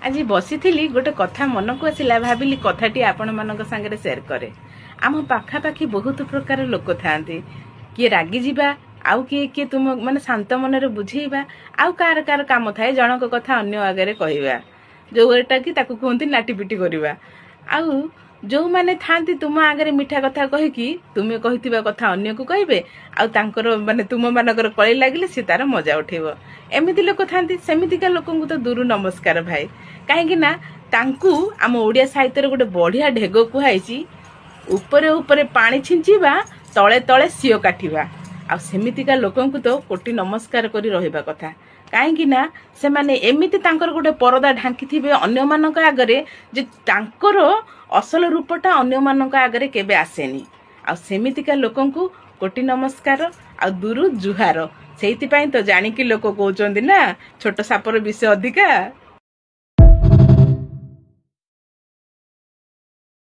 आज बसी गोटे कथा मन को आसला भाविली कथाटी आपण मान सागर सेयार करे। आम पाखापाखि बहुत प्रकार लोक था किए रागी जावा आउ किए किए तुम माने शांत मन बुझेबा आउ कार कार काम थाए जनक कथा अन्य आगे कहवा जोटा कि कहते नाटीपिटी करवा आउ जो माने थांती तुम आगे मीठा कथा कहीकि तुम्हें कही कथा अन्य को कहे आउर माने तुम मानकर कली लगिले सी तार मजा उठेब। एमती लोक था सेमितिका लोक तो दूर नमस्कार भाई कहीं तांकू आम ओडिया साहित्य गोटे बढ़िया ढेग कहुई उपरे उपरे पानी छिंचिबा तले तले सीओ काटिबा आ सेमितिका लोकंकु तो कोटि नमस्कार करी रहिबा कथा कहीं से माने एमिति तांकर गोटे परदा ढांकी थिबे अन्य मानक आगरे जे तांकर असल रूपटा अन्य मानक आगरे केबे आसेनी आ सेमितिका लोकंकु कोटि नमस्कार आ दूर जुहार। सेइति पई तो जानिकी लोक कहउचंदी ना छोट सापर विषय अधिका।